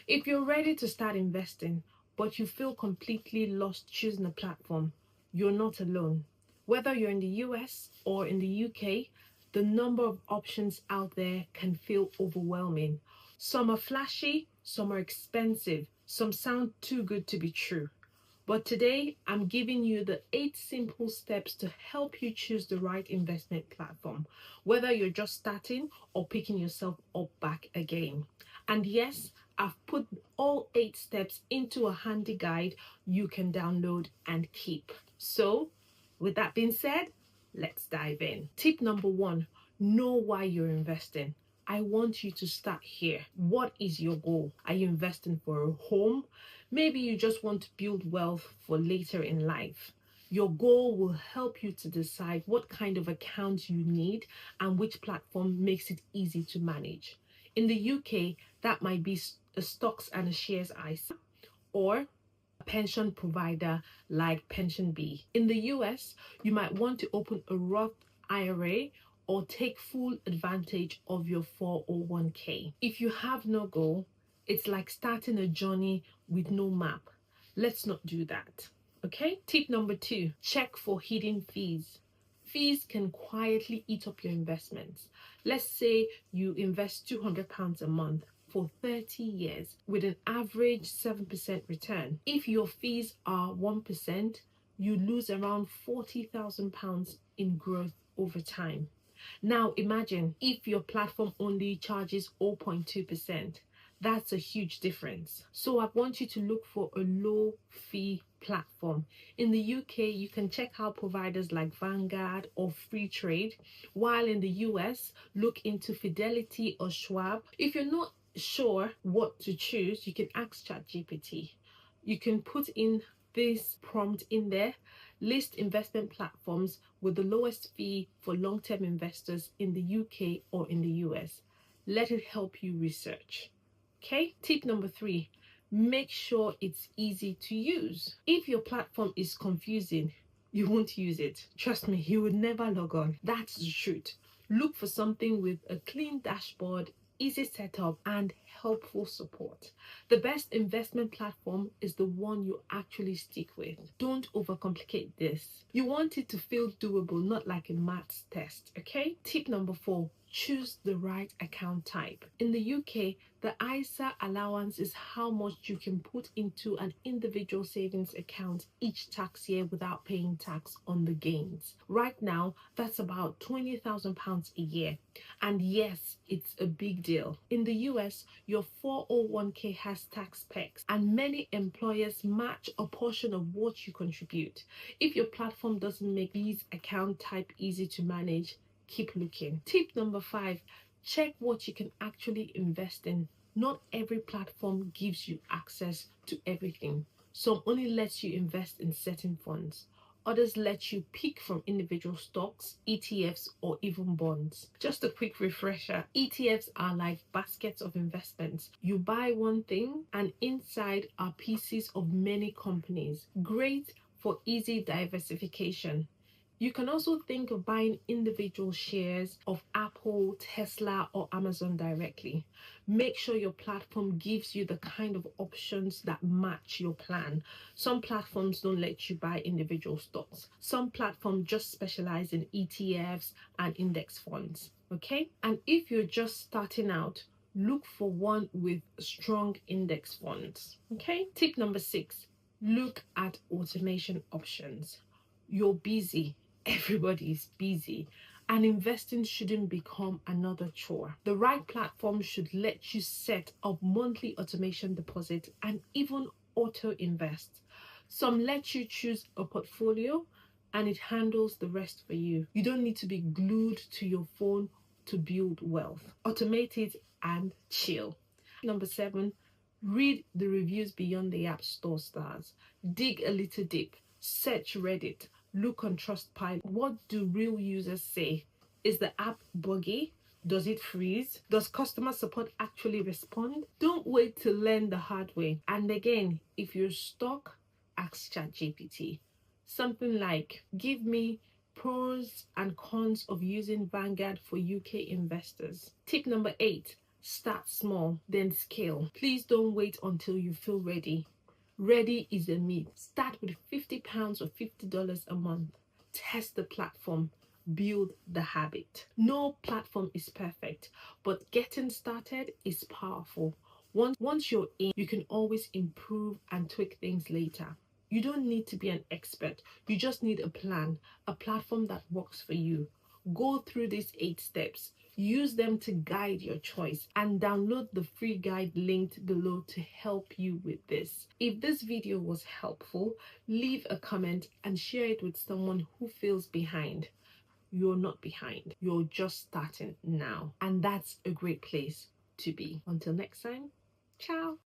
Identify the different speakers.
Speaker 1: If you're ready to start investing, but you feel completely lost choosing a platform, you're not alone. Whether you're in the US or in the UK, the number of options out there can feel overwhelming. Some are flashy, some are expensive, some sound too good to be true. But today, I'm giving you the 8 simple steps to help you choose the right investment platform, whether you're just starting or picking yourself up back again. And yes, I've put all 8 steps into a handy guide you can download and keep. So, with that being said, let's dive in. Tip number 1, know why you're investing. I want you to start here. What is your goal? Are you investing for a home? Maybe you just want to build wealth for later in life. Your goal will help you to decide what kind of account you need and which platform makes it easy to manage. In the UK, that might be a stocks and a shares ISA or a pension provider like Pension B. In the US, you might want to open a Roth IRA or take full advantage of your 401k. If you have no goal, it's like starting a journey with no map. Let's not do that. Okay? Tip number 2, check for hidden fees. Fees can quietly eat up your investments. Let's say you invest £200 a month for 30 years with an average 7% return. If your fees are 1%, you lose around £40,000 in growth over time. Now imagine if your platform only charges 0.2%. That's a huge difference. So I want you to look for a low fee platform. In the UK, you can check out providers like Vanguard or Freetrade, while in the US, look into Fidelity or Schwab. If you're not sure what to choose, you can ask ChatGPT. You can put in this prompt in there: list investment platforms with the lowest fee for long-term investors in the UK or in the US. Let it help you research. Okay, tip number 3, make sure it's easy to use. If your platform is confusing, you won't use it. Trust me, you would never log on. That's the truth. Look for something with a clean dashboard, easy setup, and helpful support. The best investment platform is the one you actually stick with. Don't overcomplicate this. You want it to feel doable, not like a maths test, okay? Tip number 4, choose the right account type. In the UK, the ISA allowance is how much you can put into an individual savings account each tax year without paying tax on the gains. Right now, that's about £20,000 a year. And yes, it's a big deal. In the US, your 401k has tax perks, and many employers match a portion of what you contribute. If your platform doesn't make these account type easy to manage, keep looking. Tip number 5, check what you can actually invest in. Not every platform gives you access to everything. Some only lets you invest in certain funds. Others let you pick from individual stocks, ETFs, or even bonds. Just a quick refresher, ETFs are like baskets of investments. You buy one thing and inside are pieces of many companies. Great for easy diversification. You can also think of buying individual shares of Apple, Tesla, or Amazon directly. Make sure your platform gives you the kind of options that match your plan. Some platforms don't let you buy individual stocks. Some platforms just specialize in ETFs and index funds. Okay? And if you're just starting out, look for one with strong index funds. Okay? Tip number 6, look at automation options. You're busy. Everybody is busy, and investing shouldn't become another chore. The right platform should let you set up monthly automation deposit and even auto invest. Some let you choose a portfolio and it handles the rest for you. You don't need to be glued to your phone to build wealth. Automate it and chill. Number 7, read the reviews beyond the app store stars. Dig a little deep. Search Reddit. Look on Trustpilot. What do real users say? Is the app buggy? Does it freeze? Does customer support actually respond? Don't wait to learn the hard way. And again, if you're stuck, ask ChatGPT. Something like, give me pros and cons of using Vanguard for UK investors. Tip number 8, Start small, then scale. Please don't wait until you feel ready. Ready is a myth. Start with £50 or $50 a month. Test the platform. Build the habit. No platform is perfect, but getting started is powerful. Once you're in, you can always improve and tweak things later. You don't need to be an expert. You just need a plan, a platform that works for you. Go through these 8 steps. Use them to guide your choice, and download the free guide linked below to help you with this. If this video was helpful, leave a comment and share it with someone who feels behind. You're not behind. You're just starting now. And that's a great place to be. Until next time, ciao.